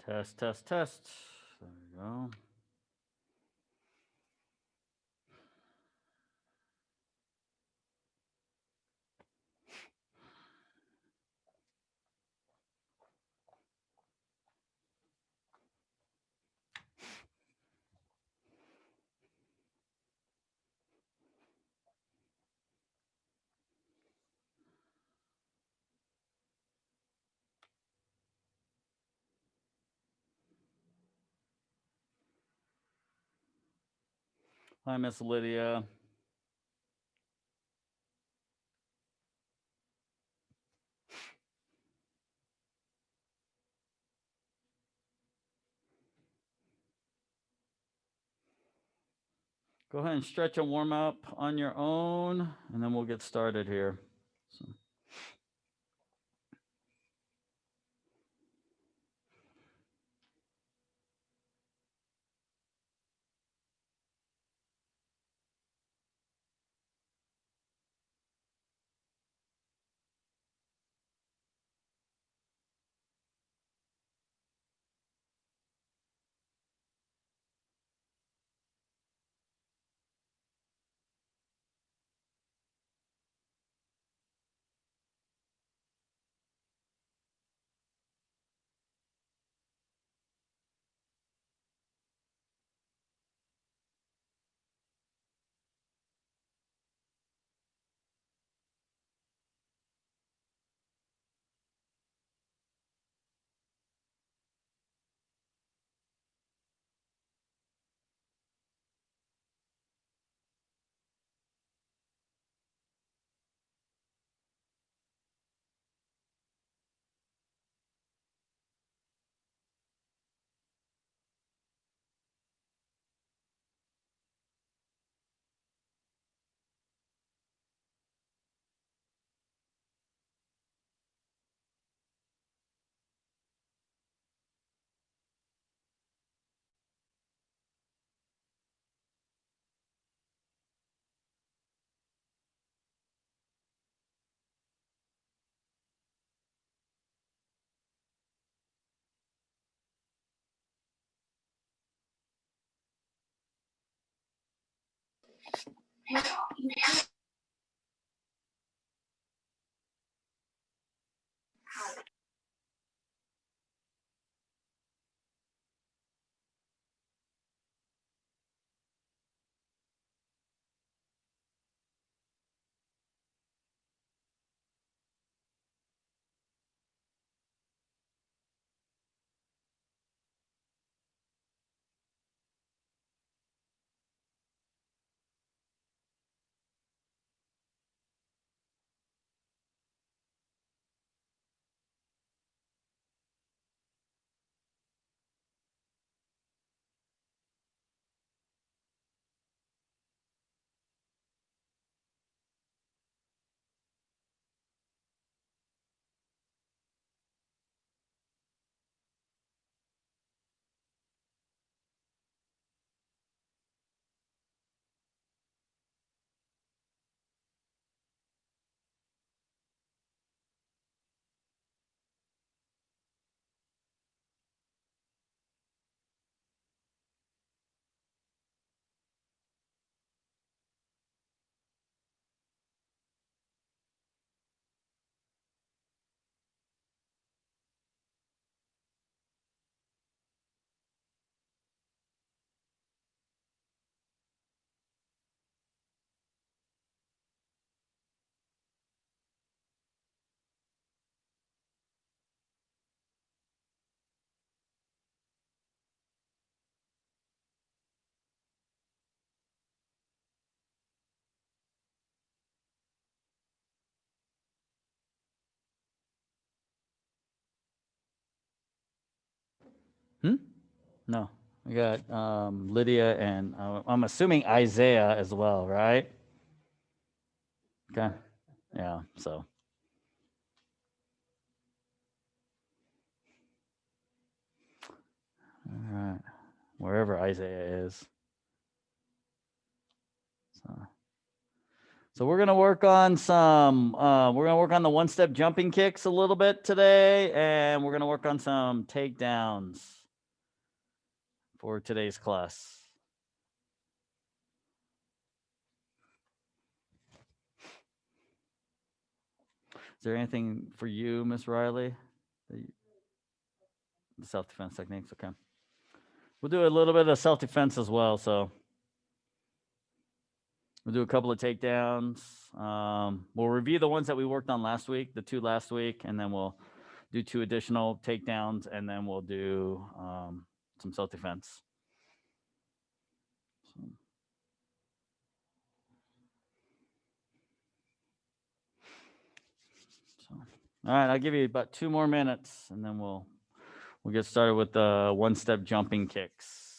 Test, test, test. There we go. Hi, Miss Lydia. Go ahead and stretch and warm up on your own, and then we'll get started here. So. No, we got Lydia and I'm assuming Isaiah as well, right? Okay. Yeah. So. All right. Wherever Isaiah is. So. So we're gonna work on some. We're gonna work on the one-step jumping kicks a little bit today, and we're gonna work on some takedowns for today's class. Is there anything for you, Miss Riley? The self-defense techniques. Okay. We'll do a little bit of self-defense as well. So we'll do a couple of takedowns. We'll review the ones that we worked on last week, the 2 last week, and then we'll do 2 additional takedowns, and then we'll do some self-defense. So, all right, I'll give you about 2 more minutes, and then we'll get started with the one-step jumping kicks.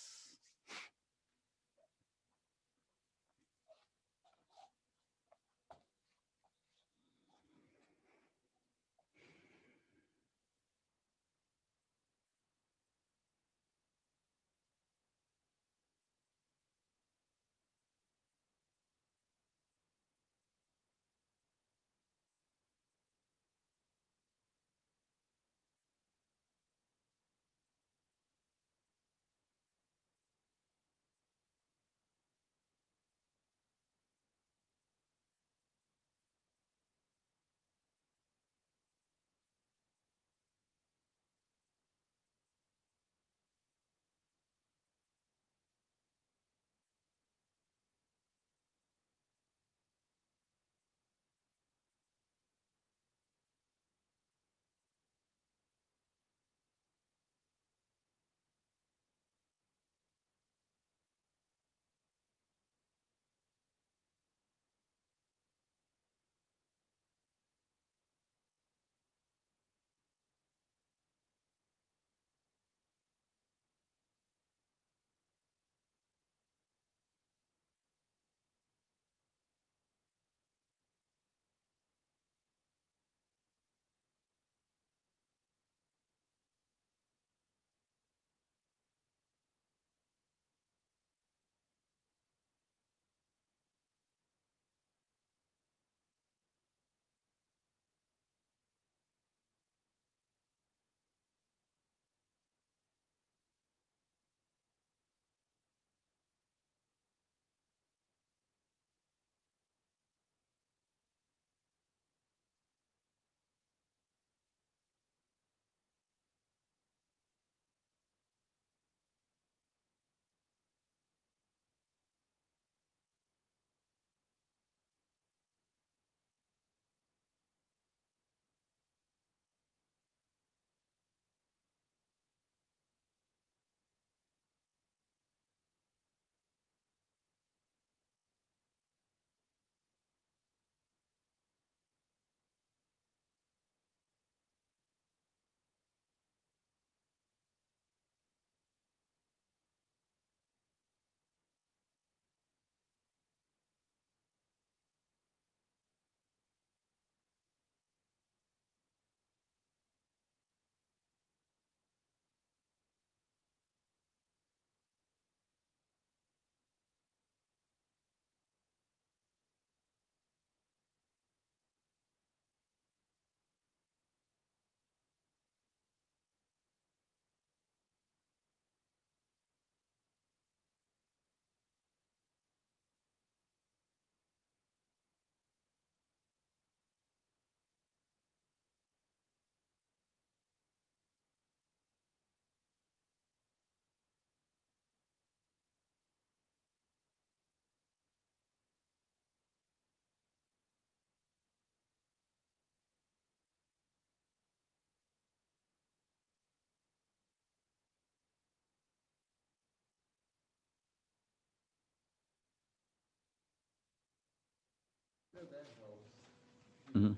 Mm-hmm.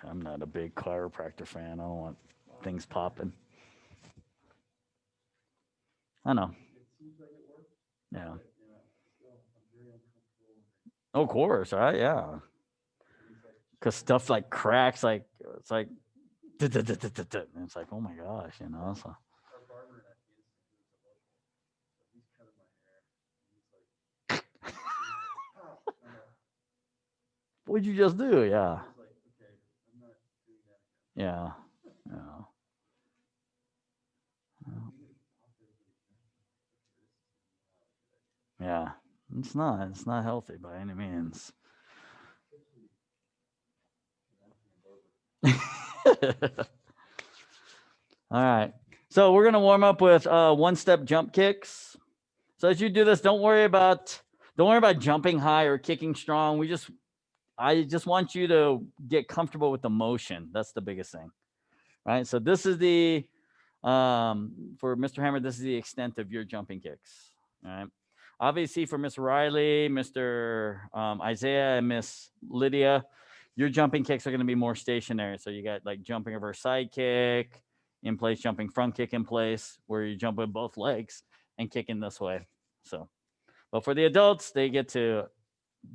I'm not a big chiropractor fan. I don't want things popping. I know. Yeah. Of course, right? Yeah. Because stuff like cracks, like it's like, and it's like, oh my gosh, you know. So. What'd you just do? Yeah. Yeah. Yeah. Yeah. It's not. It's not healthy by any means. All right. So we're gonna warm up with one-step jump kicks. So as you do this, don't worry about jumping high or kicking strong. I just want you to get comfortable with the motion. That's the biggest thing. Right. So this is the for Mr. Hammer, this is the extent of your jumping kicks. All right. Obviously, for Miss Riley, Mr. Isaiah, and Miss Lydia, your jumping kicks are going to be more stationary. So you got like jumping reverse side kick in place, jumping front kick in place, where you jump with both legs and kicking this way. So, but for the adults, they get to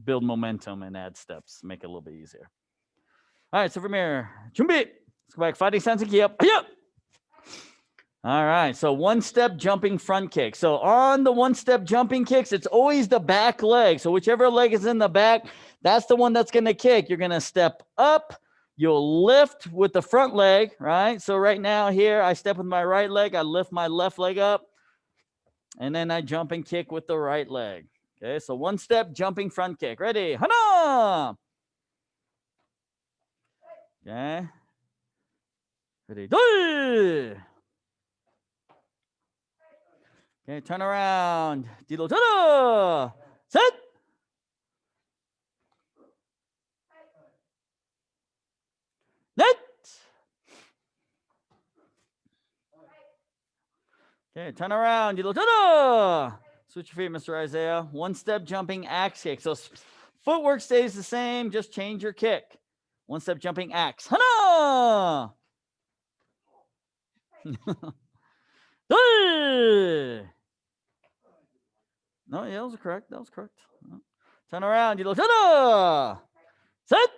build momentum and add steps, make it a little bit easier. All right, so from here, 준비. Let's go back. Fighting stance and key up. Yep. All right, so one-step jumping front kick. So on the one-step jumping kicks, it's always the back leg. So whichever leg is in the back, that's the one that's going to kick. You're going to step up. You'll lift with the front leg, right? So right now here, I step with my right leg. I lift my left leg up. And then I jump and kick with the right leg. Okay, so one-step jumping front kick. Ready? Hana! Okay. Ready? Doi! Okay, turn around. Dido tada! Set! Net! Okay, turn around. Dido tada! Switch your feet, Mr. Isaiah. One-step jumping axe kick. So footwork stays the same, just change your kick. One-step jumping axe. Hana! Doi! No, yeah, that was correct. That was correct. Turn around. You look. Set.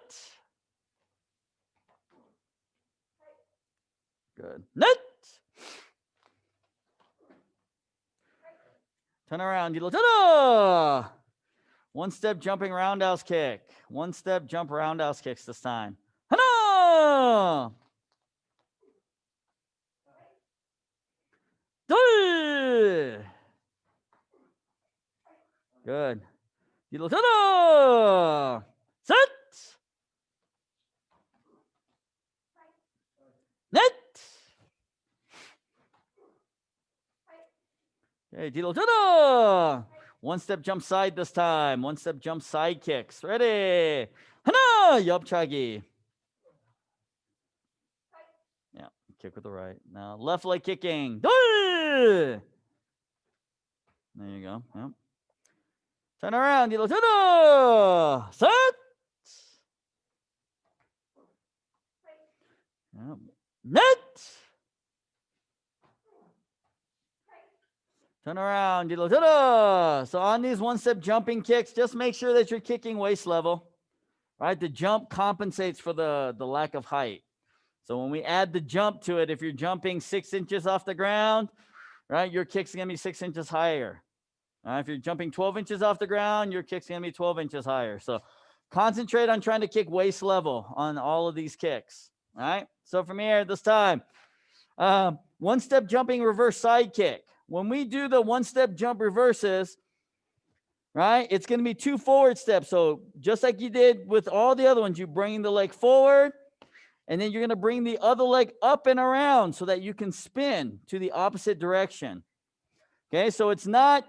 Good. Net. Turn around. You look. One step jumping roundhouse kick. One step jump roundhouse kicks this time. Hana. Good. You look. Set. Net. Okay, Dilo. One step jump side this time. One step jump side kicks. Ready? Hana! Yopchagi. Yeah, kick with the right. Now left leg kicking. There you go. Yep. Turn around. Dilo. Set. Yep. Net. Turn around. So on these one-step jumping kicks, just make sure that you're kicking waist level. Right? The jump compensates for the lack of height. So when we add the jump to it, if you're jumping 6 inches off the ground, right, your kick's going to be 6 inches higher. If you're jumping 12 inches off the ground, your kick's going to be 12 inches higher. So concentrate on trying to kick waist level on all of these kicks. All right? So from here, this time, one-step jumping reverse side kick. When we do the one-step jump reverses, right, it's going to be 2 forward steps. So just like you did with all the other ones, you bring the leg forward, and then you're going to bring the other leg up and around so that you can spin to the opposite direction. Okay, so it's not,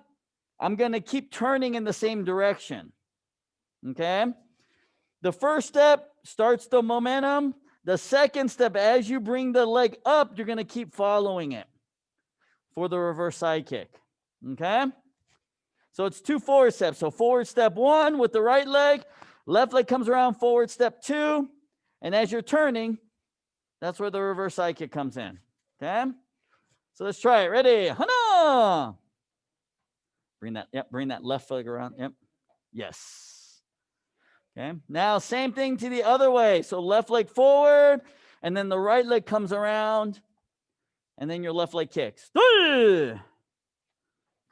I'm going to keep turning in the same direction. Okay, the first step starts the momentum. The second step, as you bring the leg up, you're going to keep following it for the reverse side kick. Okay, so it's 2 forward steps. So forward step 1 with the right leg, left leg comes around, forward step 2. And as you're turning, that's where the reverse side kick comes in. Okay? So let's try it. Ready? Hana! Bring that left leg around. Yep. Yes. Okay. Now, same thing to the other way. So left leg forward, and then the right leg comes around, and then your left leg kicks.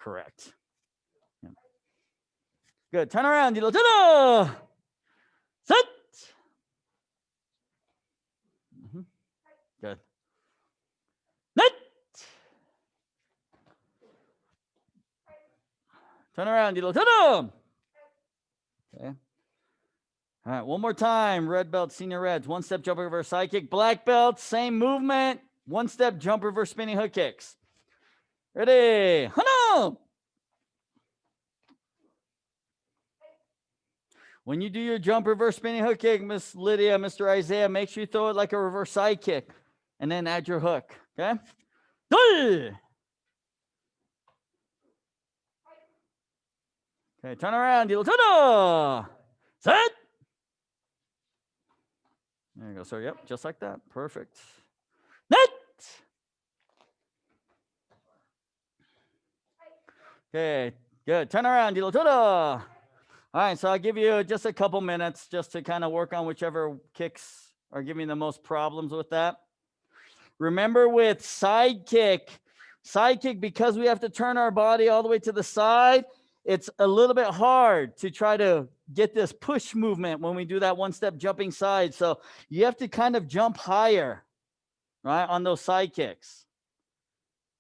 Correct. Yep. Good. Turn around. Set. Good. Net. Turn around, Dilo. Turn on. Okay. All right, one more time. Red belt, senior reds. One step jump reverse side kick. Black belt, same movement. One step jump reverse spinning hook kicks. Ready? Hana! When you do your jump reverse spinning hook kick, Miss Lydia, Mr. Isaiah, make sure you throw it like a reverse side kick and then add your hook. Okay? Okay, turn around. Set. There you go, sir. Yep, just like that. Perfect. Net. Okay, good. Turn around. All right, so I'll give you just a couple minutes just to kind of work on whichever kicks are giving the most problems with that. Remember with side kick, because we have to turn our body all the way to the side, it's a little bit hard to try to get this push movement when we do that one step jumping side. So you have to kind of jump higher, right, on those side kicks.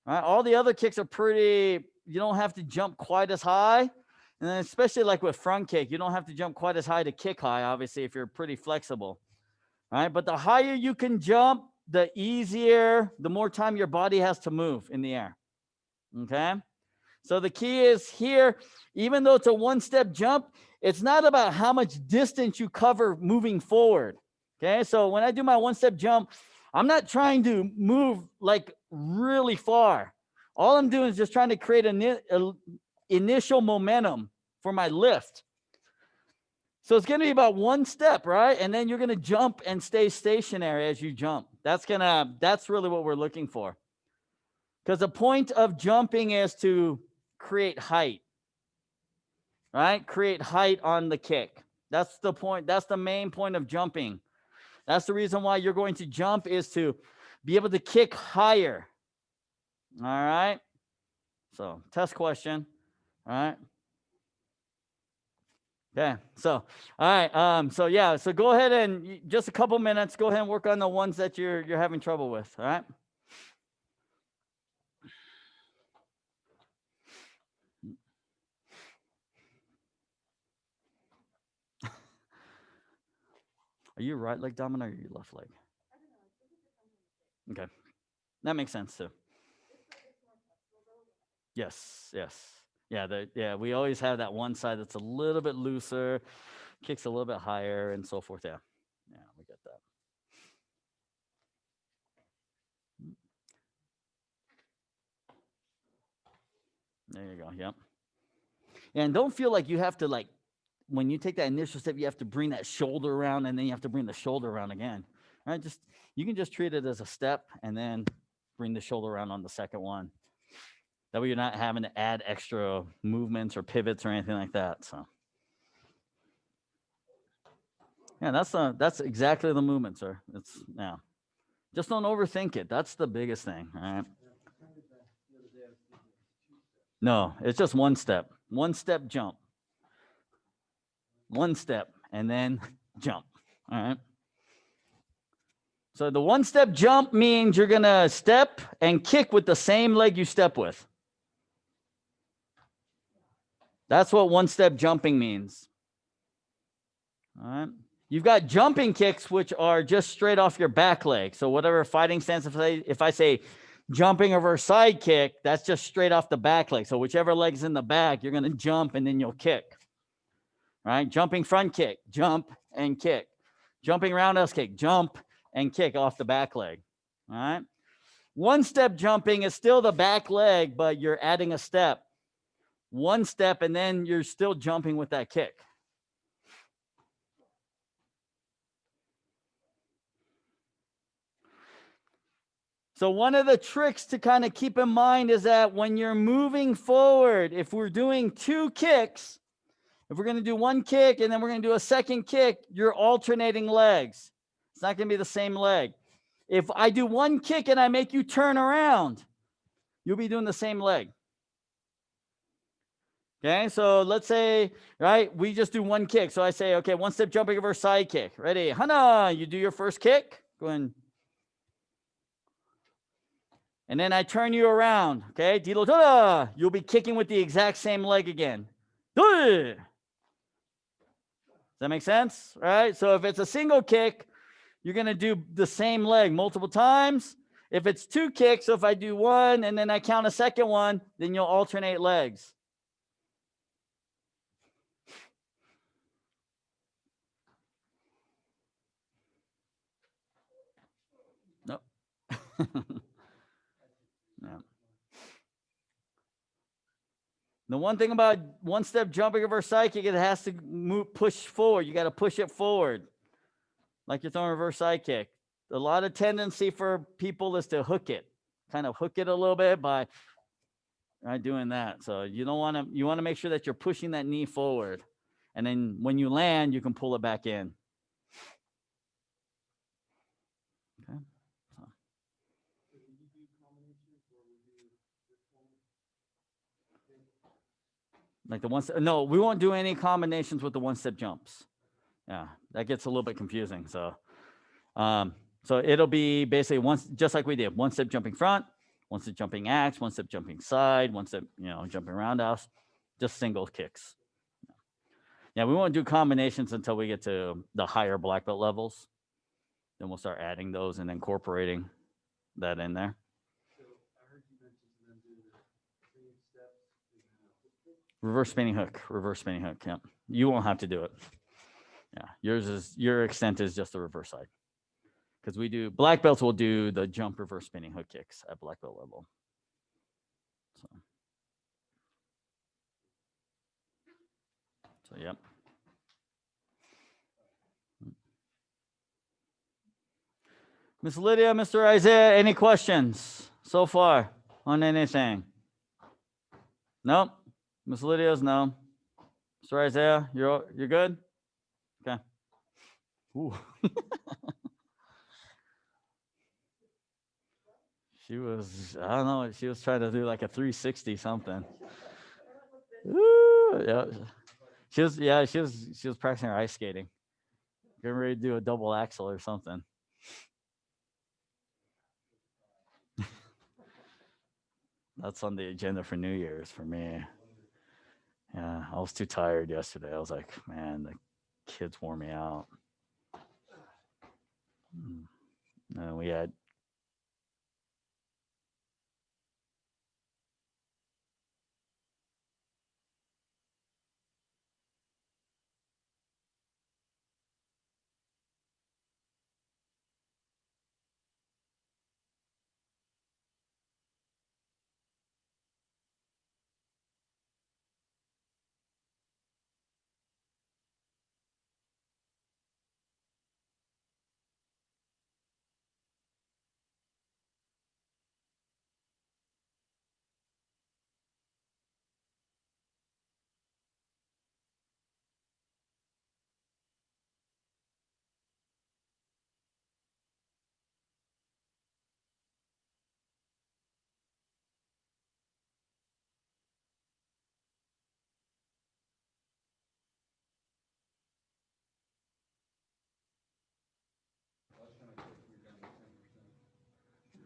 All right, all the other kicks are pretty, you don't have to jump quite as high. And then especially like with front kick, you don't have to jump quite as high to kick high, obviously, if you're pretty flexible. All right, but the higher you can jump, the easier, the more time your body has to move in the air. Okay? So the key is here, even though it's a one-step jump, it's not about how much distance you cover moving forward. Okay? So when I do my one-step jump, I'm not trying to move like really far. All I'm doing is just trying to create an initial momentum for my lift. So it's going to be about one step, right? And then you're going to jump and stay stationary as you jump. That's really what we're looking for. Because the point of jumping is to create height, right? Create height on the kick. That's the point. That's the main point of jumping. That's the reason why you're going to jump, is to be able to kick higher. All right. So test question. All right. Okay, so all right, so yeah, so go ahead and just a couple minutes, go ahead and work on the ones that you're having trouble with. All right. Are you right leg dominant or are you left leg? Okay, that makes sense too. Yes, yeah, we always have that one side that's a little bit looser, kicks a little bit higher, and so forth. Yeah, we get that. There you go. Yep. And don't feel like you have to, like, when you take that initial step, you have to bring that shoulder around, and then you have to bring the shoulder around again. All right, you can just treat it as a step and then bring the shoulder around on the second one. That way you're not having to add extra movements or pivots or anything like that. So yeah, that's exactly the movement, sir. It's just don't overthink it. That's the biggest thing. All right. No, it's just one step jump, one step, and then jump. All right. So the one step jump means you're going to step and kick with the same leg you step with. That's what one step jumping means. All right. You've got jumping kicks, which are just straight off your back leg. So whatever fighting stance, if I say jumping over a side kick, that's just straight off the back leg. So whichever leg's in the back, you're going to jump and then you'll kick. All right. Jumping front kick, jump and kick. Jumping roundhouse kick, jump and kick off the back leg. All right. One step jumping is still the back leg, but you're adding a step. One step, and then you're still jumping with that kick. So one of the tricks to kind of keep in mind is that when you're moving forward, if we're doing two kicks, if we're going to do one kick and then we're going to do a second kick, you're alternating legs. It's not going to be the same leg. If I do one kick and I make you turn around, you'll be doing the same leg. Okay, so let's say, right, we just do one kick. So I say, okay, one step jumping over side kick. Ready? Hana, you do your first kick. Go ahead. And then I turn you around. Okay, Dilo tada. You'll be kicking with the exact same leg again. Does that make sense? Right? So if it's a single kick, you're going to do the same leg multiple times. If it's two kicks, so if I do one and then I count a second one, then you'll alternate legs. Nope. Yeah. The one thing about one step jumping over side kick, it has to move, push forward. You got to push it forward, like you're throwing a reverse side kick. A lot of tendency for people is to hook it, kind of hook it a little bit by doing that. So you don't want to. You want to make sure that you're pushing that knee forward, and then when you land, you can pull it back in. Okay. So. Like the one step, no, we won't do any combinations with the one step jumps. Yeah, that gets a little bit confusing. So, so it'll be basically once, just like we did, one step jumping front, one step jumping axe, one step jumping side, one step, jumping roundhouse, just single kicks. Yeah, we won't do combinations until we get to the higher black belt levels. Then we'll start adding those and incorporating that in there. Reverse spinning hook. Yeah, you won't have to do it. Yeah, your extent is just the reverse side. Because we do black belts will do the jump reverse spinning hook kicks at black belt level. So yep. Miss Lydia, Mr. Isaiah, any questions so far on anything? Nope. Miss Lydia's no. Mr. Isaiah, you're good? Okay. Ooh. She was, I don't know, she was trying to do like a 360 something. Ooh, yeah. She was practicing her ice skating. Getting ready to do a double axel or something. That's on the agenda for New Year's for me. Yeah, I was too tired yesterday. I was like, man, the kids wore me out. And we had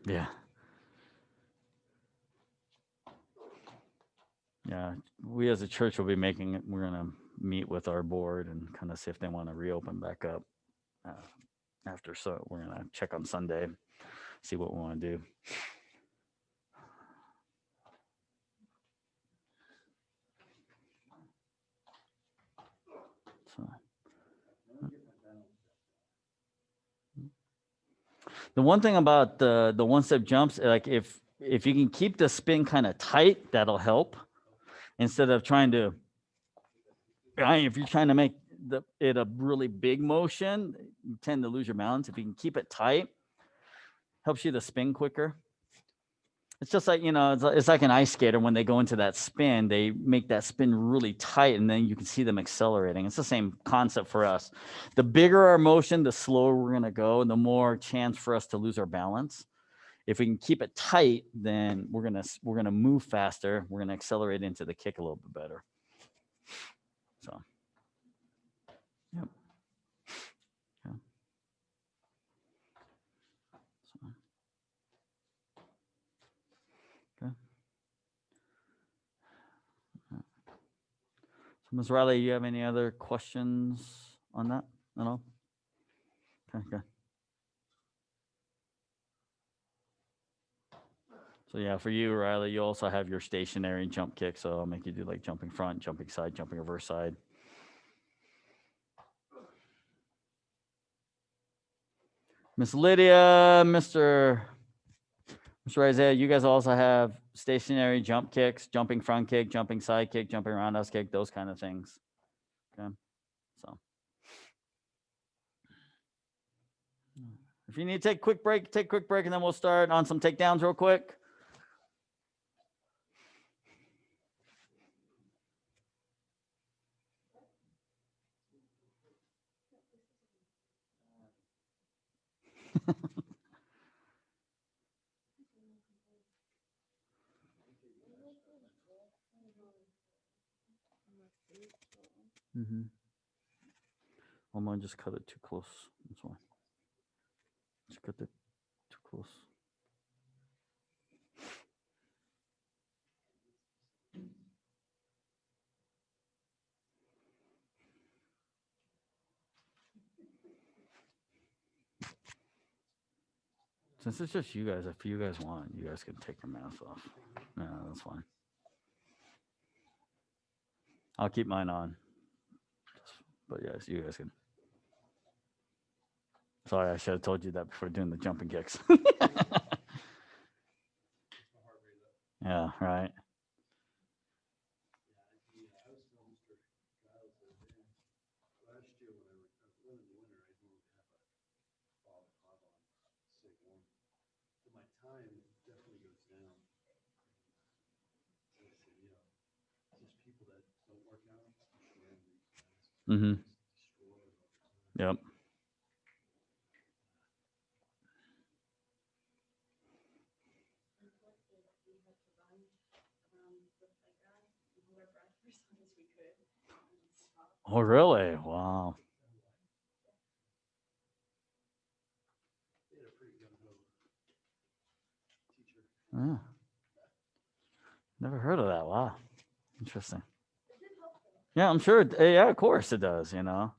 yeah. Yeah, we as a church will be making it. We're gonna meet with our board and kind of see if they want to reopen back up after. So we're gonna check on Sunday, see what we want to do. So. The one thing about the one step jumps, like if you can keep the spin kind of tight, that'll help. Instead of trying to, if you're trying to make it a really big motion, you tend to lose your balance. If you can keep it tight, helps you to spin quicker. It's just like, it's like an ice skater. When they go into that spin, they make that spin really tight, and then you can see them accelerating. It's the same concept for us. The bigger our motion, the slower we're going to go, and the more chance for us to lose our balance. If we can keep it tight, then we're gonna move faster. We're gonna accelerate into the kick a little bit better. So, yep. Yeah. So, okay. So, Ms. Riley, you have any other questions on that at all? Okay, good. So yeah, for you, Riley, you also have your stationary jump kick. So I'll make you do like jumping front, jumping side, jumping reverse side. Miss Lydia, Mr. Isaiah, you guys also have stationary jump kicks, jumping front kick, jumping side kick, jumping roundhouse kick, those kind of things. Okay. So if you need to take a quick break, take a quick break, and then we'll start on some takedowns real quick. Mm-hmm. I'm gonna just cut it too close. That's why. Just cut it too close. Since it's just you guys, if you guys want, you guys can take your masks off. Yeah, that's fine. I'll keep mine on. But yes, you guys can. Sorry, I should have told you that before doing the jumping kicks. Yeah, right. Mm-hmm. Yep. Oh, really? Wow. Yeah. Never heard of that. Wow. Interesting. Yeah, I'm sure. Yeah, of course it does. You know,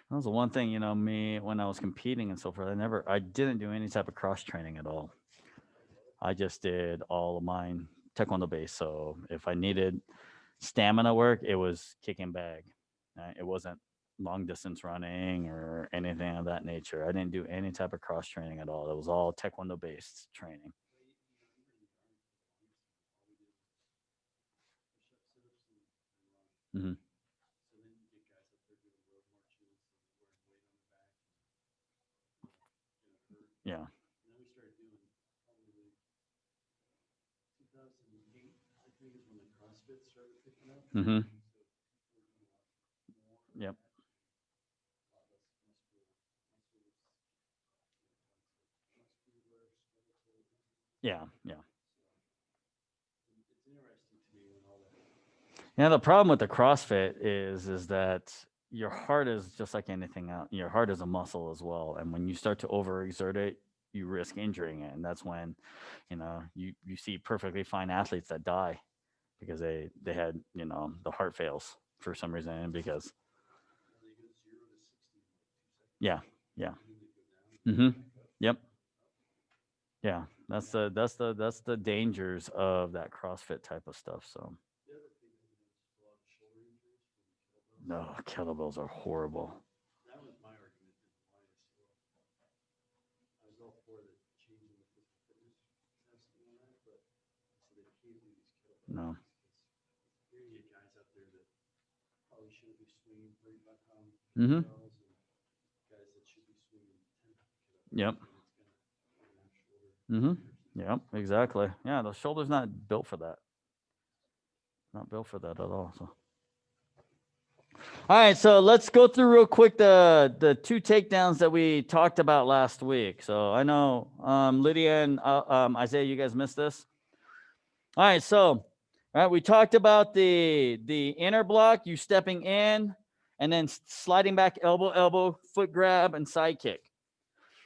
that was the one thing. You know, me when I was competing and so forth. I didn't do any type of cross training at all. I just did all of mine Taekwondo based. So if I needed stamina work, it was kicking bag. It wasn't long distance running or anything of that nature. I didn't do any type of cross training at all. It was all Taekwondo based training. Hmm. Yeah. Hmm. Yep. Yeah. Yeah. Yeah. The problem with the CrossFit is that your heart is just like anything else. Your heart is a muscle as well, and when you start to overexert it, you risk injuring it, and that's when, you see perfectly fine athletes that die because they had the heart fails for some reason and because yeah, yeah. Mm-hmm. Yep. Yeah, that's the dangers of that CrossFit type of stuff. So no, kettlebells are horrible. No. Mm-hmm. Yep. Mm-hmm. Yep. Exactly. Yeah, the shoulder's not built for that. Not built for that at all. So. All right, so let's go through real quick the two takedowns that we talked about last week. So I know Lydia and Isaiah, you guys missed this. All right, so All right, we talked about the inner block, you stepping in and then sliding back, elbow, elbow, foot grab, and side kick.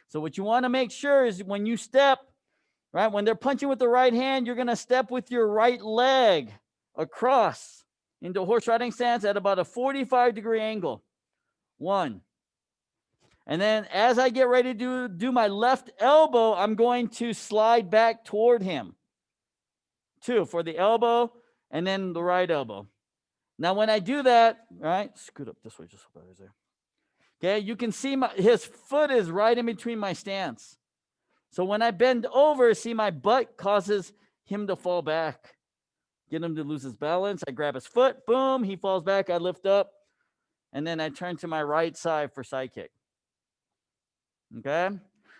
So what you want to make sure is when you step, right, when they're punching with the right hand, you're going to step with your right leg across into a horse riding stance at about a 45-degree angle. 1. And then as I get ready to do my left elbow, I'm going to slide back toward him. 2 for the elbow, and then the right elbow. Now, when I do that, right, scoot up this way just so better there. Okay, you can see his foot is right in between my stance. So when I bend over, see my butt causes him to fall back. Get him to lose his balance. I grab his foot, boom, he falls back, I lift up, and then I turn to my right side for side kick. Okay?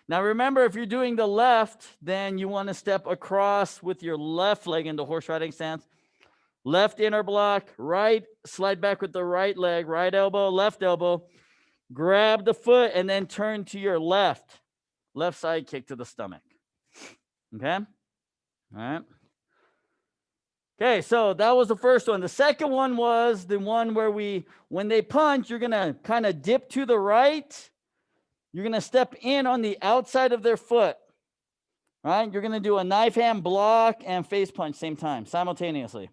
Now remember, if you're doing the left, then you want to step across with your left leg into horse riding stance. Left inner block, right, slide back with the right leg, right elbow, left elbow. Grab the foot and then turn to your left side kick to the stomach. Okay? All right. Okay, so that was the first one. The second one was the one where when they punch, you're going to kind of dip to the right. You're going to step in on the outside of their foot. Right? You're going to do a knife hand block and face punch same time, simultaneously.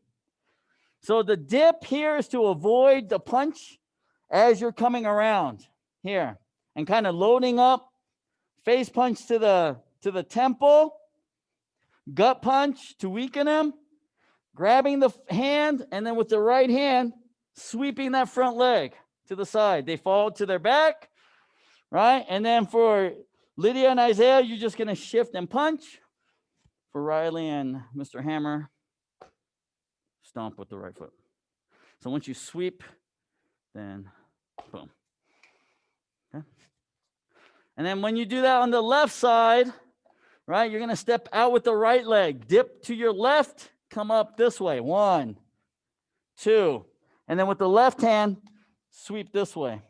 So the dip here is to avoid the punch as you're coming around here and kind of loading up. Face punch to the temple, gut punch to weaken him, grabbing the hand, and then with the right hand, sweeping that front leg to the side. They fall to their back, right? And then for Lydia and Isaiah, you're just going to shift and punch. For Riley and Mr. Hammer, stomp with the right foot. So once you sweep, then boom. Okay. And then when you do that on the left side, right, you're going to step out with the right leg, dip to your left, come up this way. 1, 2. And then with the left hand, sweep this way.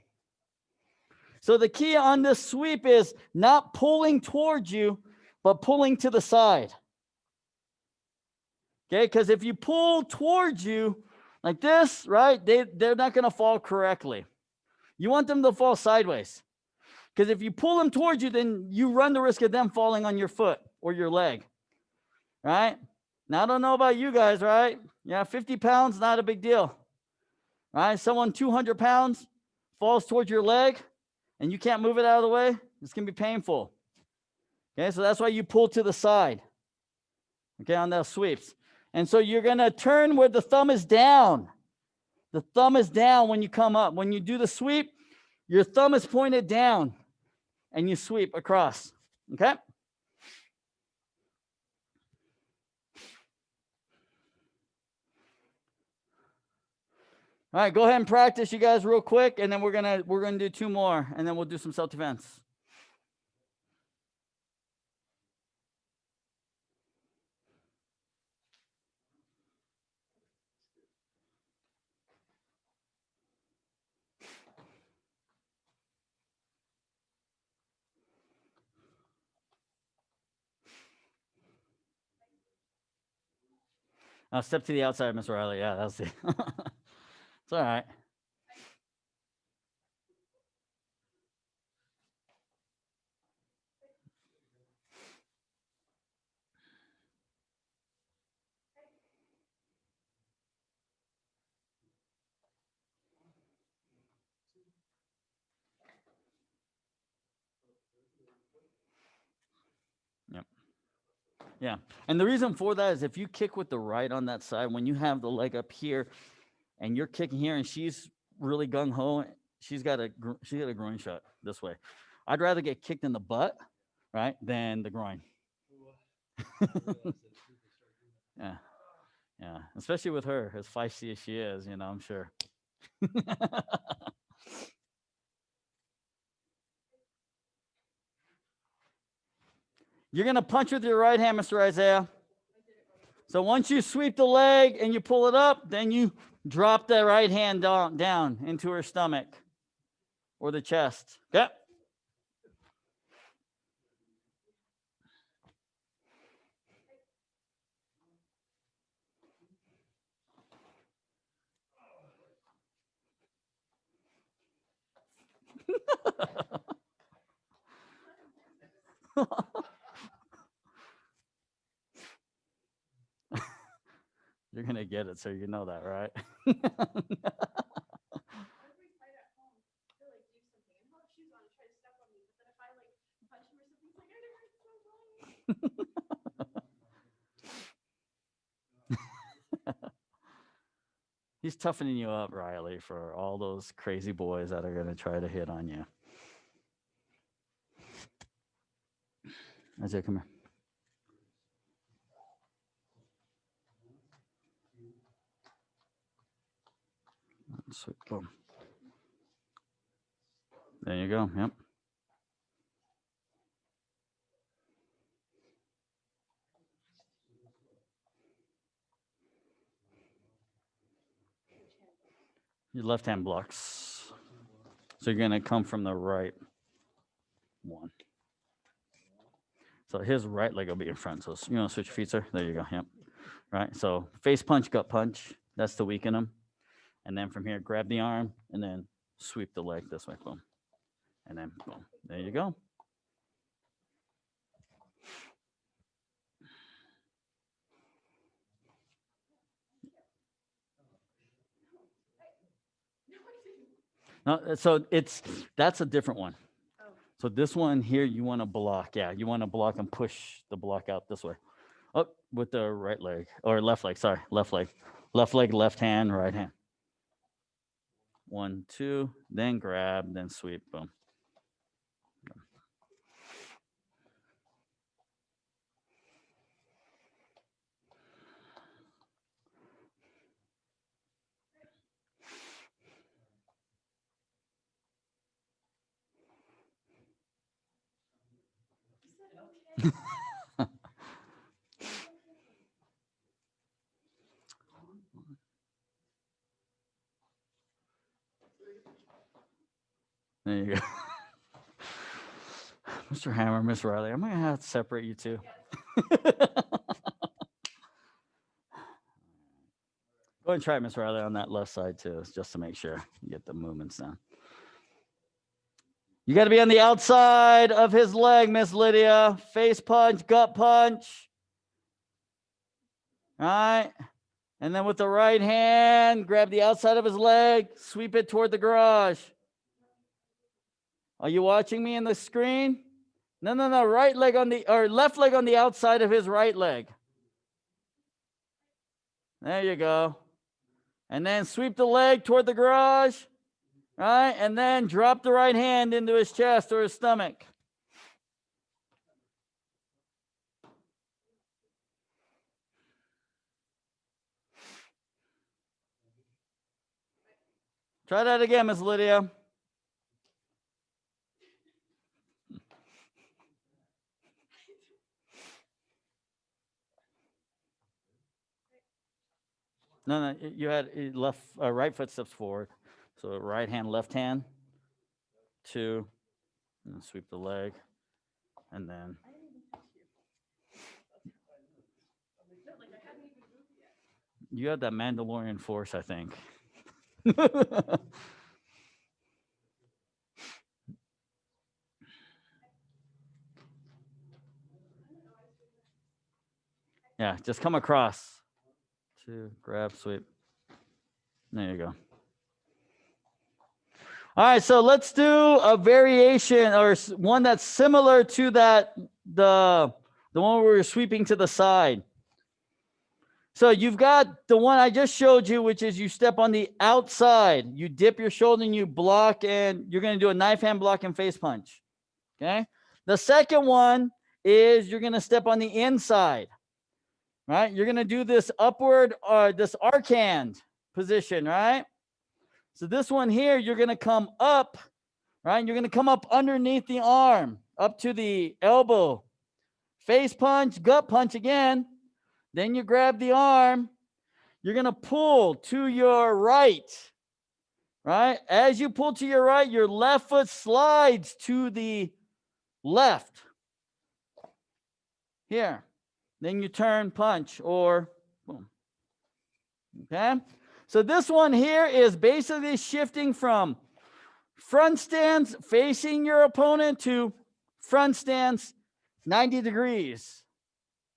So the key on this sweep is not pulling towards you, but pulling to the side. Okay, because if you pull towards you like this, right, they're not going to fall correctly. You want them to fall sideways. Because if you pull them towards you, then you run the risk of them falling on your foot or your leg, right? Now, I don't know about you guys, right? Yeah, 50 pounds, not a big deal, right? Someone 200 pounds falls towards your leg and you can't move it out of the way, it's going to be painful. Okay, so that's why you pull to the side, okay, on those sweeps. And so you're going to turn where the thumb is down. The thumb is down when you come up. When you do the sweep, your thumb is pointed down and you sweep across, okay? All right, go ahead and practice, you guys, real quick, and then we're gonna do 2 more, and then we'll do some self-defense. Step to the outside, Mr. Riley. Yeah, that's it. It's all right. Yep. Yeah, and the reason for that is if you kick with the right on that side, when you have the leg up here, and you're kicking here, and she's really gung ho, she's got a groin shot this way. I'd rather get kicked in the butt, right, than the groin. Yeah, yeah, especially with her, as feisty as she is, I'm sure. You're going to punch with your right hand, Mr. Isaiah. So once you sweep the leg and you pull it up, then you drop the right hand down into her stomach or the chest. Okay? get it, so you know that, right? He's toughening you up, Riley, for all those crazy boys that are going to try to hit on you. Isaiah, come here. Sweet. Boom. There you go. Yep. Your left hand blocks. So you're going to come from the right one. So his right leg will be in front. So you know, switch your feet, sir. There you go. Yep. Right. So face punch, gut punch. That's to weaken him. And then from here, grab the arm and then sweep the leg this way. Boom. And then boom. There you go. No, so that's a different one. So this one here, you want to block. Yeah, you want to block and push the block out this way. Oh, with the right leg or left leg. Sorry, left leg. Left leg, left hand, right hand. 1, 2, then grab, then sweep. Boom. There you go. Mr. Hammer, Miss Riley, I'm going to have to separate you two. Go ahead and try Miss Riley on that left side too, just to make sure you get the movements down. You got to be on the outside of his leg, Miss Lydia. Face punch, gut punch. All right. And then with the right hand, grab the outside of his leg, sweep it toward the garage. Are you watching me in the screen? No. Right leg on the, or left leg on the outside of his right leg. There you go. And then sweep the leg toward the garage. Right? And then drop the right hand into his chest or his stomach. Try that again, Miss Lydia. No, you had left, right foot steps forward. So right hand, left hand, 2, and sweep the leg, and then. You have that Mandalorian force, I think. Yeah, just come across. 2, grab, sweep. There you go. All right, so let's do a variation or one that's similar to that, the one where we're sweeping to the side. So you've got the one I just showed you, which is you step on the outside, you dip your shoulder and you block, and you're going to do a knife hand block and face punch. Okay. The second one is you're going to step on the inside, right? You're going to do this upward, this arc hand position, right? So this one here, you're going to come up, right? You're going to come up underneath the arm, up to the elbow. Face punch, gut punch again. Then you grab the arm. You're going to pull to your right, right? As you pull to your right, your left foot slides to the left. Here. Then you turn, punch, or boom. Okay? So this one here is basically shifting from front stance facing your opponent to front stance 90 degrees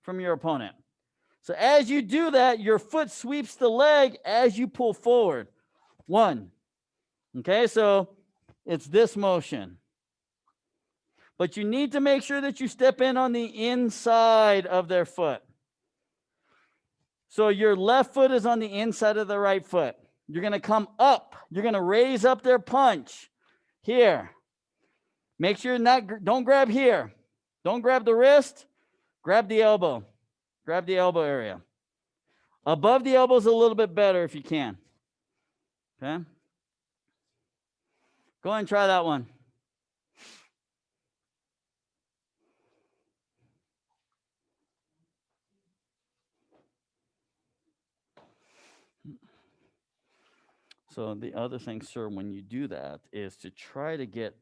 from your opponent. So as you do that, your foot sweeps the leg as you pull forward. 1. Okay, so it's this motion. But you need to make sure that you step in on the inside of their foot. So your left foot is on the inside of the right foot. You're going to come up. You're going to raise up their punch here. Make sure don't grab here. Don't grab the wrist. Grab the elbow. Grab the elbow area. Above the elbow is a little bit better if you can. Okay? Go ahead and try that one. So the other thing, sir, when you do that is to try to get,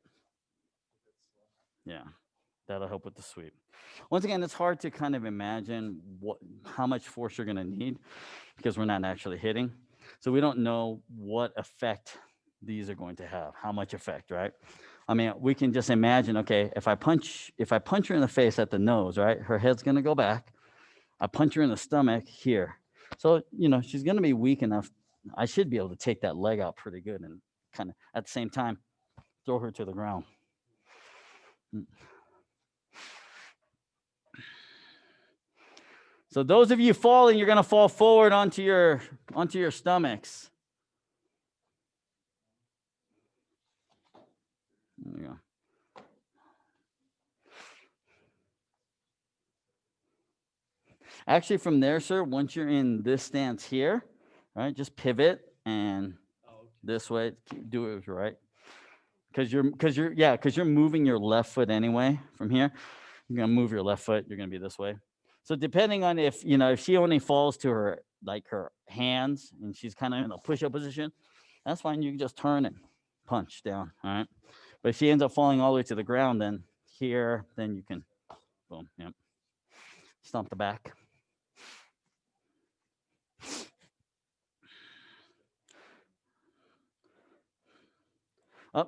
yeah, that'll help with the sweep. Once again, it's hard to kind of imagine how much force you're going to need because we're not actually hitting. So we don't know what effect these are going to have, how much effect, right? I mean, we can just imagine, okay, if I punch her in the face at the nose, right, her head's going to go back. I punch her in the stomach here. So, she's going to be weak enough. I should be able to take that leg out pretty good and kind of at the same time throw her to the ground. So those of you falling, you're going to fall forward onto your stomachs. There you go. Actually, from there, sir, once you're in this stance here, right, just pivot and this way, do it right. Because you're moving your left foot anyway from here. You're going to move your left foot. You're going to be this way. So depending on if she only falls to her hands and she's kind of in a push-up position, that's fine. You can just turn and punch down, all right? But if she ends up falling all the way to the ground, then you can, boom, yep, stomp the back.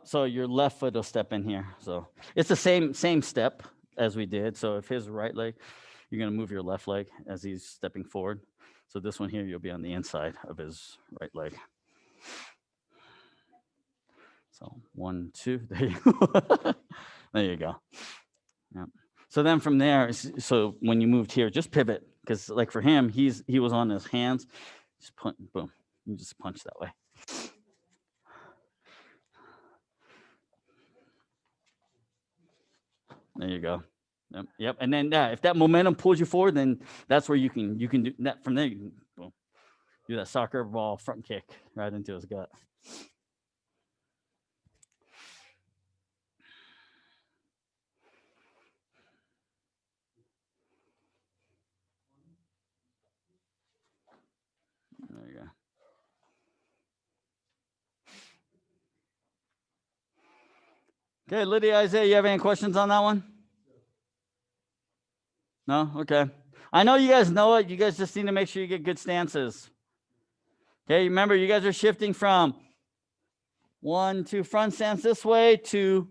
So your left foot will step in here. So it's the same step as we did. So if his right leg, you're going to move your left leg as he's stepping forward. So this one here, you'll be on the inside of his right leg. So 1, 2, there you go. There you go. Yeah. So then from there, so when you moved here, just pivot because like for him, he was on his hands. Just punch, boom. You just punch that way. There you go. Yep. And then if that momentum pulls you forward, then that's where you can do that. From there, you can boom, do that soccer ball front kick right into his gut. There you go. Okay, Lydia, Isaiah, you have any questions on that one? No? Okay. I know you guys know it. You guys just need to make sure you get good stances. Okay, remember, you guys are shifting from 1 to front stance this way to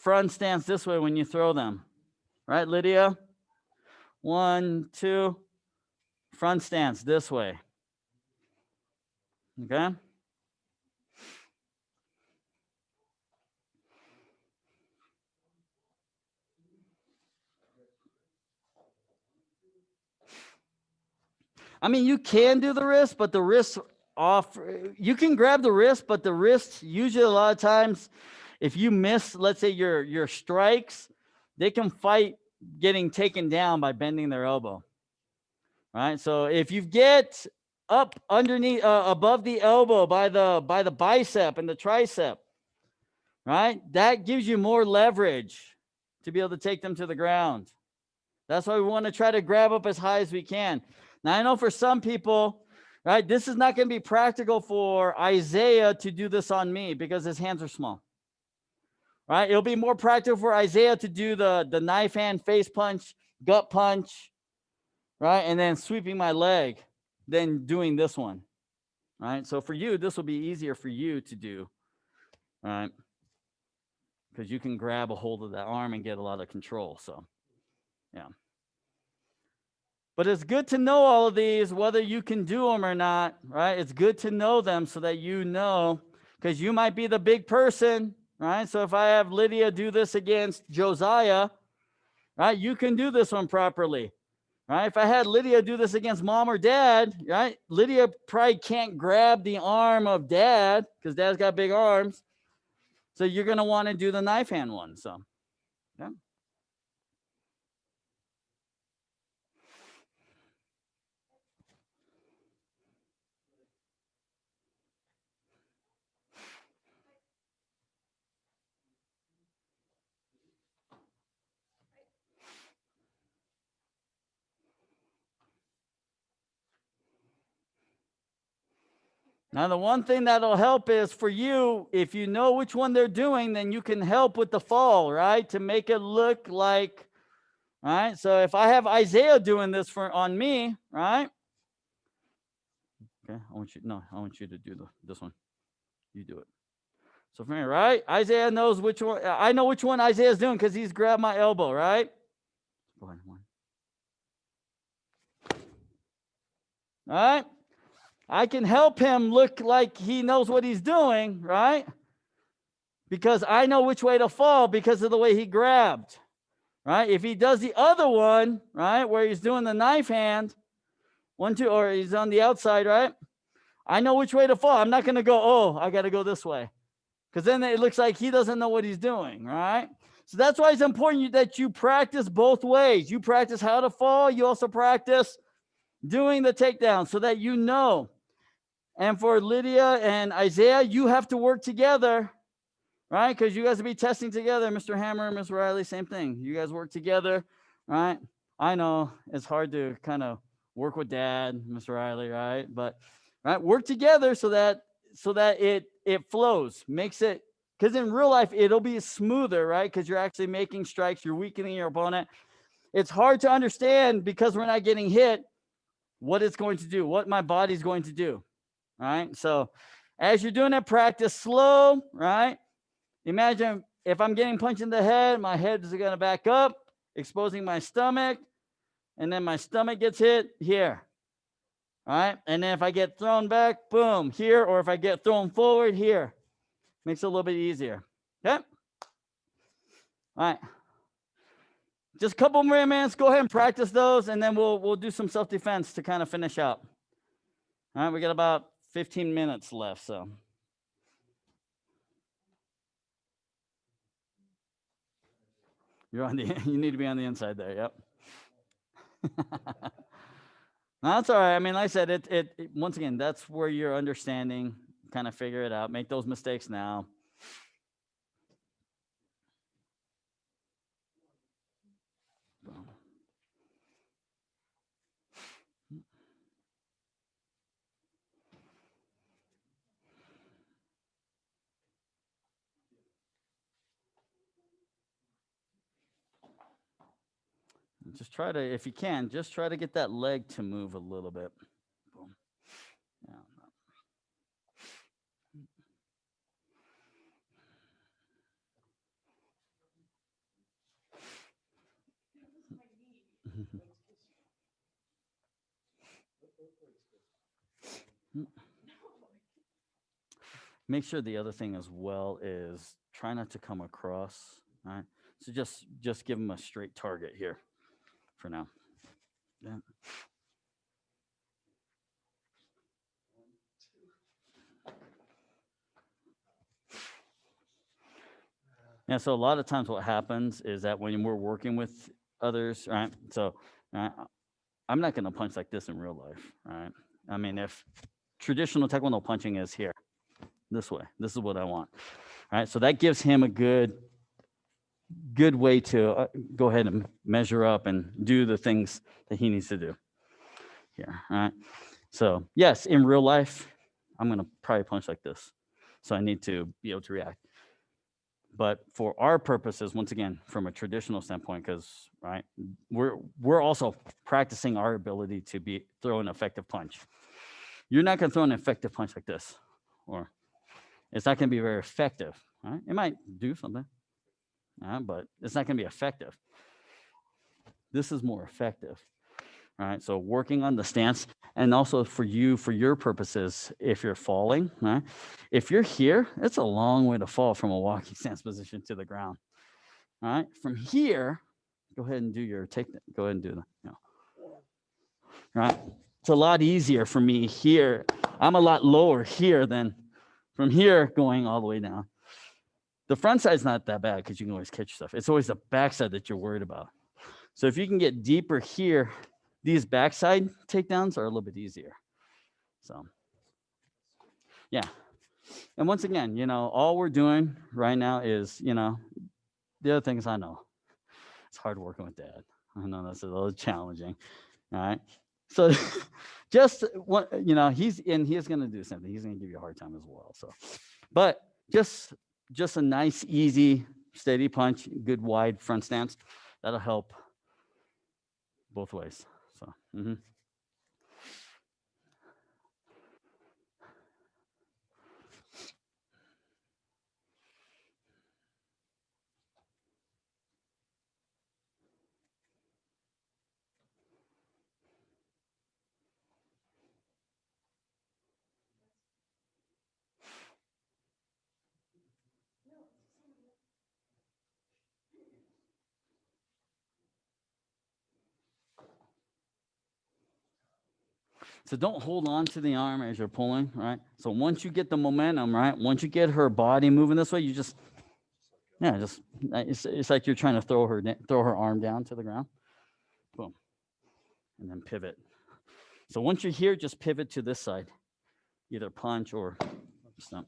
front stance this way when you throw them. Right, Lydia? 1, 2, front stance this way. Okay? I mean, you can do the wrist, but the wrist off. You can grab the wrist, but the wrist usually a lot of times, if you miss, let's say your strikes, they can fight getting taken down by bending their elbow. Right. So if you get up underneath, above the elbow by the bicep and the tricep, right, that gives you more leverage to be able to take them to the ground. That's why we want to try to grab up as high as we can. Now, I know for some people, right, this is not going to be practical for Isaiah to do this on me because his hands are small. Right? It'll be more practical for Isaiah to do the knife hand face punch, gut punch, right? And then sweeping my leg than doing this one. Right? So for you, this will be easier for you to do. Right? Because you can grab a hold of that arm and get a lot of control. So, yeah. But it's good to know all of these, whether you can do them or not, right? It's good to know them so that you know, because you might be the big person, right? So if I have Lydia do this against Josiah, right, you can do this one properly, right? If I had Lydia do this against mom or dad, right, Lydia probably can't grab the arm of dad because dad's got big arms. So you're going to want to do the knife hand one. So, yeah. Now, the one thing that'll help is for you, if you know which one they're doing, then you can help with the fall, right? To make it look like, right? So if I have Isaiah doing this on me, right? Okay, I want you to do this one. You do it. So for me, right? Isaiah knows which one. I know which one Isaiah's doing because he's grabbed my elbow, right? Go ahead. All right. I can help him look like he knows what he's doing, right? Because I know which way to fall because of the way he grabbed, right? If he does the other one, right, where he's doing the knife hand, 1, 2, or he's on the outside, right? I know which way to fall. I'm not going to go, oh, I got to go this way. Because then it looks like he doesn't know what he's doing, right? So that's why it's important that you practice both ways. You practice how to fall. You also practice doing the takedown so that you know. And for Lydia and Isaiah, you have to work together, right? Because you guys will be testing together. Mr. Hammer, Ms. Riley, same thing. You guys work together, right? I know it's hard to kind of work with dad, Mr. Riley, right? But right, work together so that it flows, makes it, because in real life it'll be smoother, right? Because you're actually making strikes, you're weakening your opponent. It's hard to understand because we're not getting hit what it's going to do, what my body's going to do, right? So as you're doing that, practice slow, right? Imagine if I'm getting punched in the head, my head is going to back up, exposing my stomach, and then my stomach gets hit here. All right. And then if I get thrown back, boom, here, or if I get thrown forward, here. Makes it a little bit easier. Okay. All right. Just a couple more minutes. Go ahead and practice those, and then we'll do some self-defense to kind of finish up. All right. We got about 15 minutes left. So. You're on the, you need to be on the inside there. Yep. No, that's all right. I mean, like I said, it once again, that's where you're understanding, kind of figure it out, make those mistakes now. Just try to, if you can, just try to get that leg to move a little bit. Boom. Yeah. Make sure the other thing as well is try not to come across. All right. So just give them a straight target here for now. Yeah. Yeah. So a lot of times what happens is that when we're working with others, right? So I'm not going to punch like this in real life, right? I mean, if traditional Taekwondo punching is here, this way, this is what I want, right? So that gives him a good way to go ahead and measure up and do the things that he needs to do here, right? So yes, in real life, I'm going to probably punch like this. So I need to be able to react. But for our purposes, once again, from a traditional standpoint, because right, we're also practicing our ability to throw an effective punch. You're not going to throw an effective punch like this, or it's not going to be very effective. Right? It might do something, but it's not going to be effective. This is more effective. All right, so working on the stance, and also for you, for your purposes, if you're falling, right? If you're here, it's a long way to fall from a walking stance position to the ground. All right, from here, go ahead and do your take. Go ahead and do that. Right, it's a lot easier for me here. I'm a lot lower here than from here going all the way down. The front side's not that bad because you can always catch stuff. It's always the backside that you're worried about. So if you can get deeper here, these backside takedowns are a little bit easier. So, yeah. And once again, all we're doing right now is, the other things I know. It's hard working with Dad. I know that's a little challenging. All right. So just what, he's going to do something. He's going to give you a hard time as well. So, but just a nice, easy, steady punch, good wide front stance. That'll help both ways. So, So don't hold on to the arm as you're pulling, right? So once you get the momentum, right? Once you get her body moving this way, you just, it's like you're trying to throw her arm down to the ground. Boom. And then pivot. So once you're here, just pivot to this side, either punch or stump.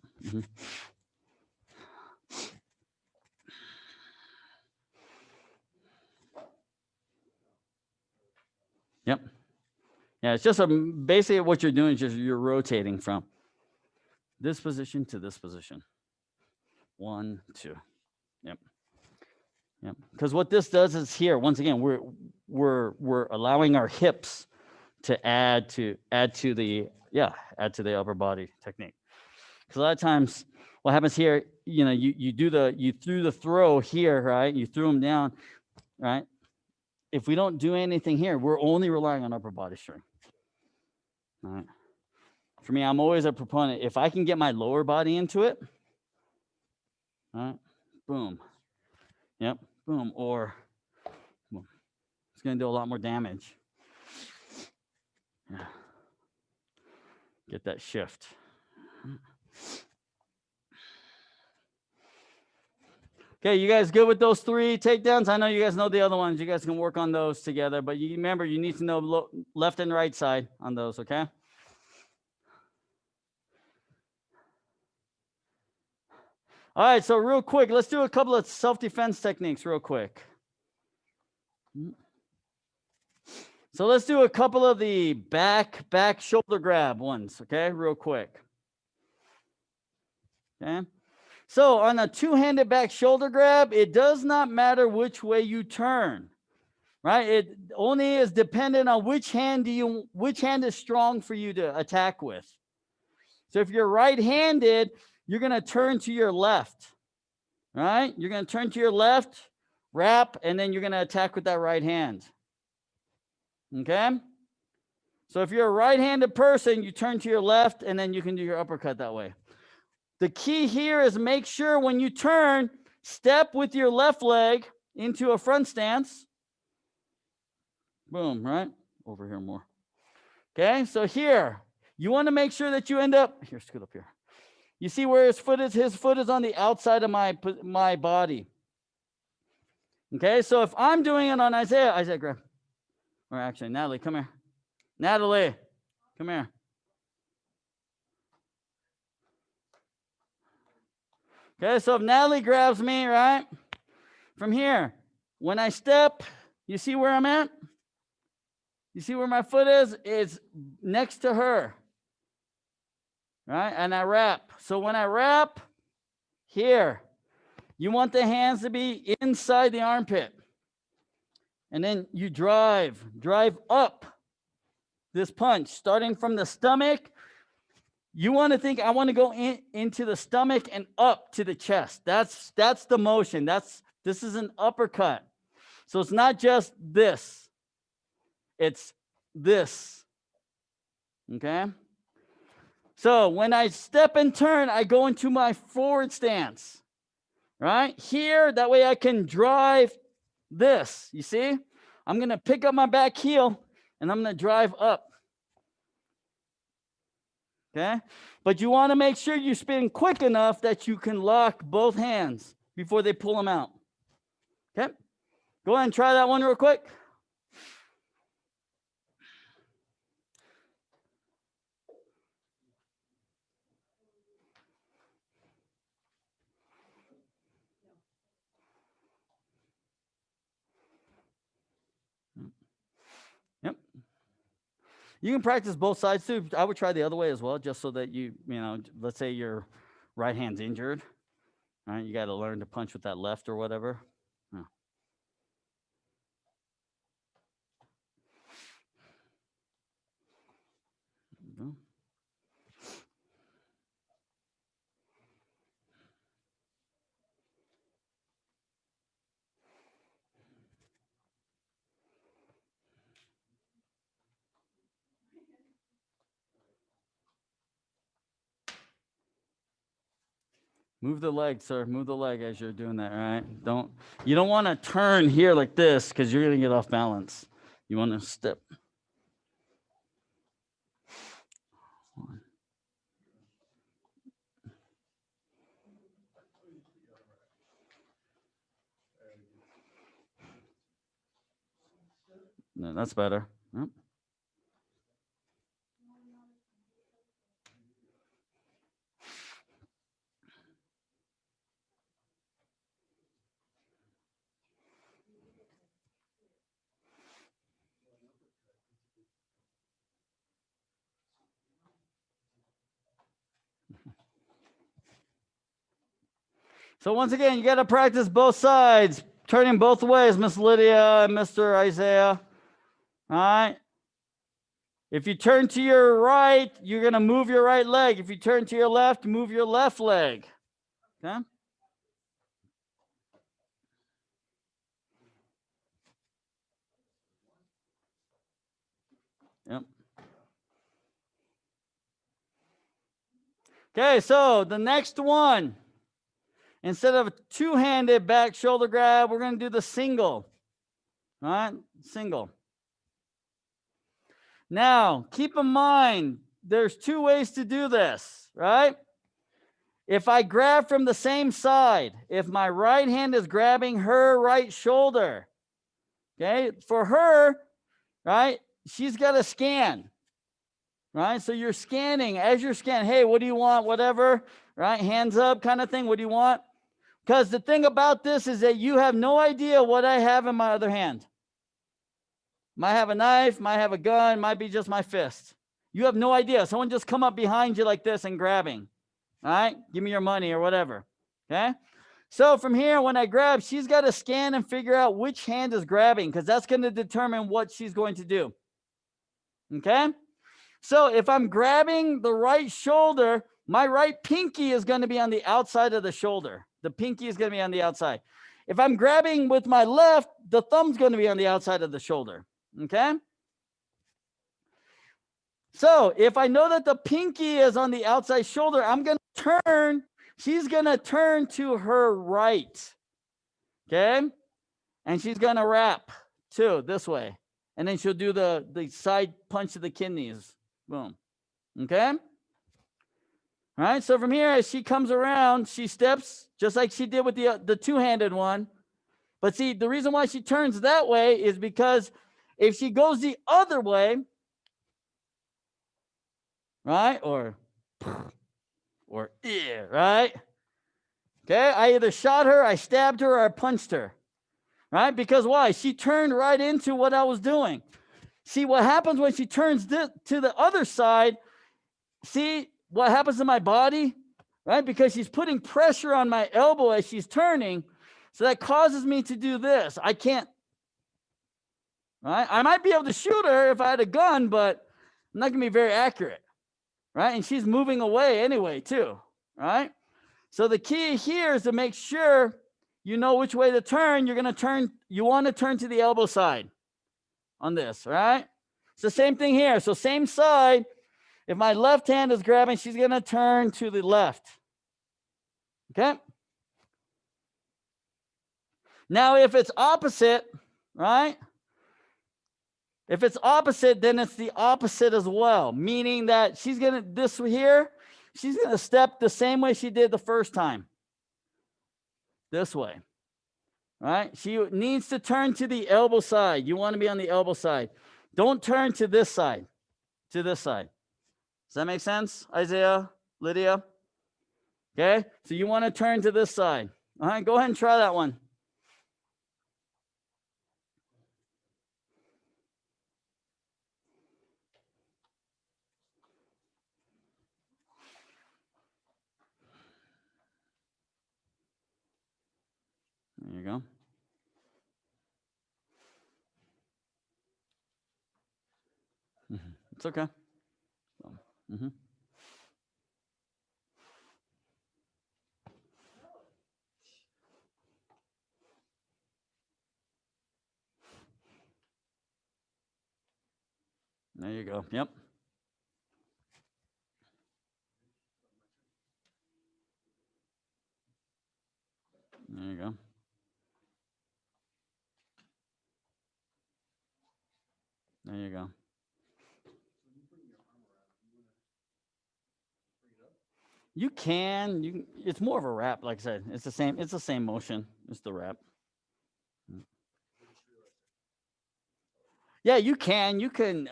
Yep. Yeah, it's just basically what you're doing is just you're rotating from this position to this position. 1, 2. Yep. Yep. Because what this does is here, once again, we're allowing our hips to add to the upper body technique. Because a lot of times what happens here, you threw the throw here, right? You threw them down, right? If we don't do anything here, we're only relying on upper body strength. All right. For me, I'm always a proponent. If I can get my lower body into it, all right, boom. Yep, boom, or boom. It's going to do a lot more damage. Yeah. Get that shift. Okay, you guys good with those 3 takedowns? I know you guys know the other ones. You guys can work on those together, but you remember you need to know left and right side on those, okay? All right, so real quick, let's do a couple of self-defense techniques real quick. So let's do a couple of the back shoulder grab ones, okay, real quick. Okay. So on a 2-handed back shoulder grab, it does not matter which way you turn, right? It only is dependent on which hand is strong for you to attack with. So if you're right-handed, you're going to turn to your left, right? You're going to turn to your left, wrap, and then you're going to attack with that right hand. Okay? So if you're a right-handed person, you turn to your left, and then you can do your uppercut that way. The key here is make sure when you turn, step with your left leg into a front stance. Boom, right? Over here more. Okay, so here, you want to make sure that you end up, here, scoot up here. You see where his foot is? His foot is on the outside of my body. Okay, so if I'm doing it on Isaiah, grab. Or actually, Natalie, come here. Natalie, come here. Okay, so if Natalie grabs me, right, from here, when I step, you see where I'm at? You see where my foot is? It's next to her, right? And I wrap. So when I wrap here, you want the hands to be inside the armpit. And then you drive up this punch, starting from the stomach. You want to think, I want to go into the stomach and up to the chest. That's the motion. This is an uppercut. So it's not just this. It's this. Okay? So when I step and turn, I go into my forward stance. Right? Here, that way I can drive this. You see? I'm going to pick up my back heel and I'm going to drive up. Okay? But you want to make sure you spin quick enough that you can lock both hands before they pull them out. Okay? Go ahead and try that one real quick. Yep. You can practice both sides too. I would try the other way as well, just so that you know, let's say your right hand's injured. All right, you got to learn to punch with that left or whatever. Yeah. Move the leg, sir. Move the leg as you're doing that, right? You don't want to turn here like this because you're going to get off balance. You want to step. No, that's better. Yep. So once again, you got to practice both sides, turning both ways, Miss Lydia and Mr. Isaiah. All right. If you turn to your right, you're going to move your right leg. If you turn to your left, move your left leg. Okay? Yep. Okay, so the next one, instead of a two-handed back shoulder grab, we're going to do the single. All right? Single. Now, keep in mind, there's two ways to do this, right? If I grab from the same side, if my right hand is grabbing her right shoulder, okay, for her, right, she's got to scan, right? So you're scanning. As you're scanning, hey, what do you want? Whatever, right? Hands up kind of thing. What do you want? Because the thing about this is that you have no idea what I have in my other hand. Might have a knife, might have a gun, might be just my fist. You have no idea. Someone just come up behind you like this and grabbing. All right, give me your money or whatever. Okay. So from here, when I grab, she's got to scan and figure out which hand is grabbing because that's going to determine what she's going to do. Okay. So if I'm grabbing the right shoulder, my right pinky is going to be on the outside of the shoulder. The pinky is going to be on the outside. If I'm grabbing with my left, the thumb's going to be on the outside of the shoulder. Okay. So if I know that the pinky is on the outside shoulder, I'm going to turn. She's going to turn to her right. Okay. And she's going to wrap too this way. And then she'll do the side punch to the kidneys. Boom. Okay. All right. So from here, as she comes around, she steps just like she did with the two-handed one. But see, the reason why she turns that way is because if she goes the other way, right? Or right? Okay, I either shot her, I stabbed her, or I punched her. Right? Because why? She turned right into what I was doing. See, what happens when she turns to the other side, see what happens to my body? Right? Because she's putting pressure on my elbow as she's turning. So that causes me to do this. I can't. Right? I might be able to shoot her if I had a gun, but I'm not going to be very accurate. Right? And she's moving away anyway, too. Right? So the key here is to make sure you know which way to turn. You're going to turn. You want to turn to the elbow side on this, right? It's the same thing here. So same side. If my left hand is grabbing, she's going to turn to the left. Okay? Now, if it's opposite, right? If it's opposite, then it's the opposite as well, meaning that she's going to, this here, she's going to step the same way she did the first time. This way. Right? She needs to turn to the elbow side. You want to be on the elbow side. Don't turn to this side, to this side. Does that make sense, Isaiah, Lydia? Okay, so you want to turn to this side. All right, go ahead and try that one. There you go. It's okay. Mm-hmm. There you go. Yep. There you go. There you go. You can. It's more of a wrap, like I said. It's the same. It's the same motion. It's the wrap. Yeah, you can. You can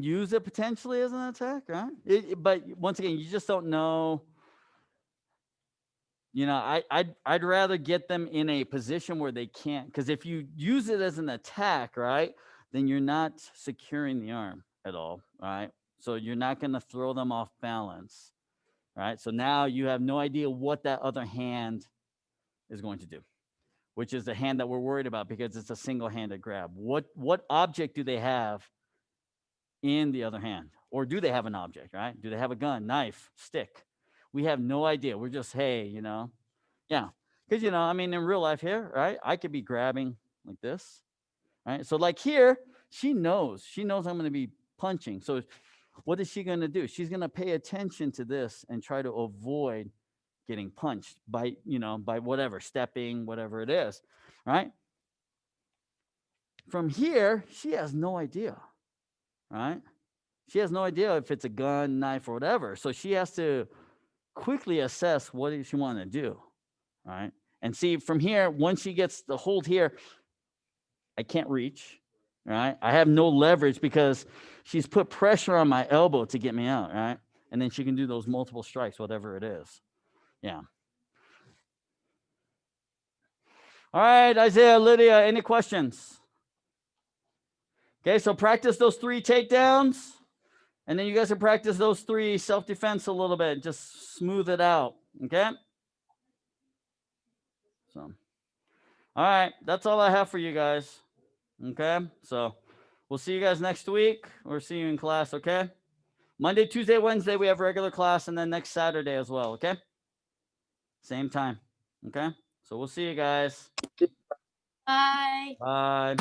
use it potentially as an attack, right? But once again, you just don't know. You know, I'd rather get them in a position where they can't, because if you use it as an attack, right, then you're not securing the arm at all, right? So you're not going to throw them off balance, right? So now you have no idea what that other hand is going to do, which is the hand that we're worried about because it's a single-handed grab. What object do they have in the other hand? Or do they have an object, right? Do they have a gun, knife, stick? We have no idea. We're just, hey, you know, yeah. Because, you know, I mean, in real life here, right, I could be grabbing like this, right? So like here, she knows I'm going to be punching. So what is she going to do? She's going to pay attention to this and try to avoid getting punched by, you know, by whatever, stepping, whatever it is, right? From here, she has no idea, right? She has no idea if it's a gun, knife, or whatever. So she has to quickly assess what does she want to do, right? And see from here, once she gets the hold here, I can't reach, right? I have no leverage because she's put pressure on my elbow to get me out, right? And then she can do those multiple strikes, whatever it is. Yeah. All right, Isaiah, Lydia, any questions? Okay, so practice those 3 takedowns. And then you guys can practice those 3 self-defense a little bit. Just smooth it out, okay? So, all right, that's all I have for you guys, okay? So we'll see you guys next week or see you in class, okay? Monday, Tuesday, Wednesday, we have regular class, and then next Saturday as well, okay? Same time, okay? So we'll see you guys. Bye. Bye.